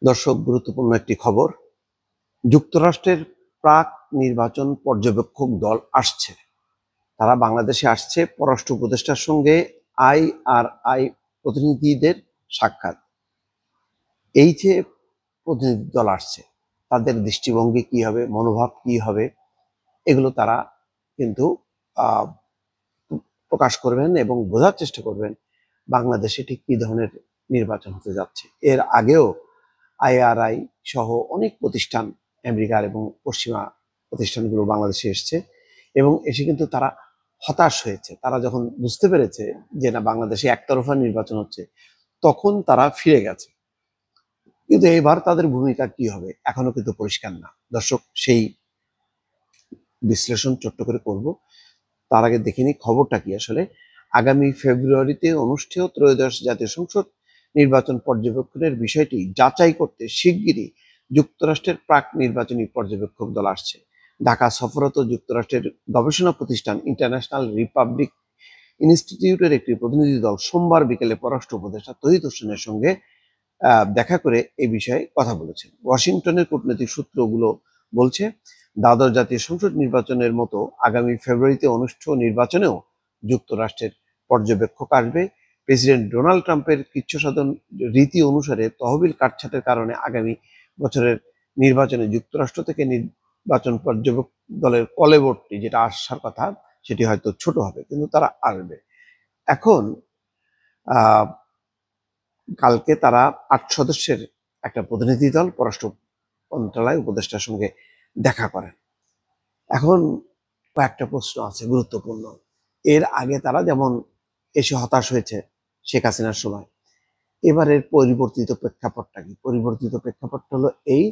দর্শক, গুরুত্বপূর্ণ একটি খবর। যুক্তরাষ্ট্রের প্রাক নির্বাচন পর্যবেক্ষক দল আসছে। তারা বাংলাদেশে আসছে পররাষ্ট্র উপদেষ্টার সঙ্গে আইআরআই প্রতিনিধিদের সাক্ষাৎ। এই যে প্রতিনিধি দল আসছে, তাদের দৃষ্টিভঙ্গি কি হবে, মনোভাব কি হবে, এগুলো তারা কিন্তু আহ, প্রকাশ করবেন এবং বোঝার চেষ্টা করবেন বাংলাদেশে ঠিক কি ধরনের নির্বাচন হতে যাচ্ছে। এর আগেও আইআরআই সহ অনেক প্রতিষ্ঠান, আমেরিকার এবং পশ্চিমা প্রতিষ্ঠানগুলো বাংলাদেশে এসছে এবং এসে কিন্তু তারা হতাশ হয়েছে। তারা যখন বুঝতে পেরেছে যে না, বাংলাদেশে একতরফা নির্বাচন হচ্ছে, তখন তারা ফিরে গেছে। কিন্তু এবার তাদের ভূমিকা কি হবে এখনো কিন্তু পরিষ্কার না। দর্শক, সেই বিশ্লেষণ ছোট্ট করে করব। তার আগে দেখে নিই খবরটা কি আসলে। আগামী ফেব্রুয়ারিতে অনুষ্ঠেয় ত্রয়োদশ জাতীয় সংসদ নির্বাচন পর্যবেক্ষণের বিষয়টি যাচাই করতে শিগগিরই যুক্তরাষ্ট্রের প্রাক নির্বাচনী পর্যবেক্ষক দল আসছে। ঢাকা সফররত যুক্তরাষ্ট্রের গবেষণা প্রতিষ্ঠান ইন্টারন্যাশনাল রিপাবলিক ইনস্টিটিউটের একটি প্রতিনিধি দল সোমবার বিকেলে পররাষ্ট্র উপদেষ্টা তৌহিদ হোসেনের সঙ্গে দেখা করে এই বিষয়ে কথা বলেছেন। ওয়াশিংটনের কূটনৈতিক সূত্রগুলো বলছে, দ্বাদশ জাতীয় সংসদ নির্বাচনের মতো আগামী ফেব্রুয়ারিতে অনুষ্ঠেয় নির্বাচনেও যুক্তরাষ্ট্রের পর্যবেক্ষক আসবে। প্রেসিডেন্ট ডোনাল্ড ট্রাম্পের কৃচ্ছসাধন রীতি অনুসারে তহবিল কাটছাঁটের কারণে আগামী বছরের নির্বাচনে যুক্তরাষ্ট্র থেকে নির্বাচন পর্যবেক্ষক দলের কলেবরটি যেটা আসার কথা, সেটি হয়তো ছোট হবে, কিন্তু তারা আসবে। এখন কালকে তারা ৮ সদস্যের একটা প্রতিনিধি দল পররাষ্ট্র মন্ত্রণালয় উপদেষ্টার সঙ্গে দেখা করেন। এখন কয়েকটা প্রশ্ন আছে গুরুত্বপূর্ণ। এর আগে তারা যেমন এসে হতাশ হয়েছে শেখ হাসিনার সময়, এবারের পরিবর্তিত প্রেক্ষাপটটা কি? পরিবর্তিত প্রেক্ষাপটটা হলো এই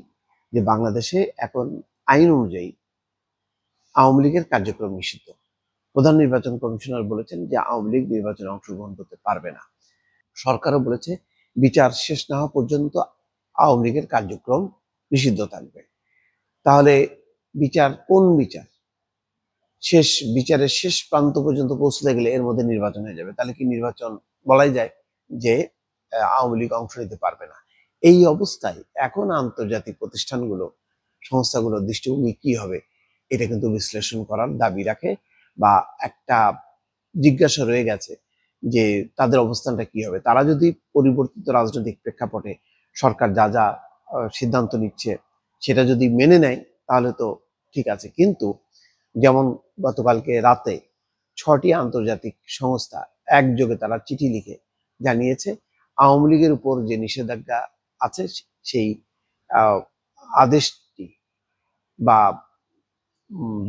যে বাংলাদেশে এখন আইন অনুযায়ী আওয়ামী লীগের কার্যক্রম নিষিদ্ধ। প্রধান নির্বাচন কমিশনার বলেছেন যে আওয়ামী লীগ নির্বাচনে অংশগ্রহণ করতে পারবে না। সরকারও বলেছে বিচার শেষ না হওয়া পর্যন্ত আওয়ামী লীগের কার্যক্রম নিষিদ্ধ থাকবে। তাহলে বিচার কোন বিচার? বিচারের শেষ প্রান্ত পর্যন্ত পৌঁছতে গেলে এর মধ্যে নির্বাচন হয়ে যাবে। তাহলে কি নির্বাচন বলাই যায় যে আওয়ামী লীগ অংশ নিতে পারবে না? এই অবস্থায় এখন আন্তর্জাতিক প্রতিষ্ঠানগুলো, সংস্থাগুলোর দৃষ্টিভঙ্গি কি হবে, এটা কিন্তু বিশ্লেষণ করার দাবি রাখে বা একটা জিজ্ঞাসা রয়ে গেছে যে তাদের অবস্থানটা কি হবে। তারা যদি পরিবর্তিত রাজনৈতিক প্রেক্ষাপটে সরকার যা যা সিদ্ধান্ত নিচ্ছে সেটা যদি মেনে নেয় তাহলে তো ঠিক আছে, কিন্তু যেমন গতকালকে রাতে 6টি আন্তর্জাতিক সংস্থা একযোগে তারা চিঠি লিখে জানিয়েছে আওয়ামী লীগের উপর যে নিষেধাজ্ঞা আছে সেই আদেশটি বা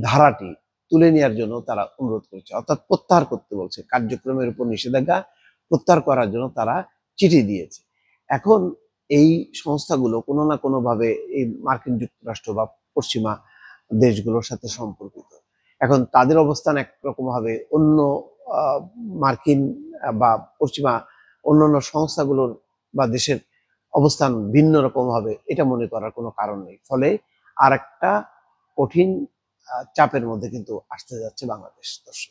ধারাটি তুলে নেওয়ার জন্য তারা অনুরোধ করেছে, অর্থাৎ প্রত্যাহার করতে বলছে। কার্যক্রমের উপর নিষেধাজ্ঞা প্রত্যাহার করার জন্য তারা চিঠি দিয়েছে। এখন এই সংস্থাগুলো কোনো না কোনো ভাবে এই মার্কিন যুক্তরাষ্ট্র বা পশ্চিমা দেশগুলোর সাথে সম্পর্কিত। এখন তাদের অবস্থান একরকম হবে, অন্য মার্কিন বা পশ্চিমা অন্যান্য সংস্থাগুলোর বা দেশের অবস্থান ভিন্ন রকম হবে, এটা মনে করার কোনো কারণ নেই। ফলে আর একটা কঠিন চাপের মধ্যে কিন্তু আসতে যাচ্ছে বাংলাদেশ। দর্শক।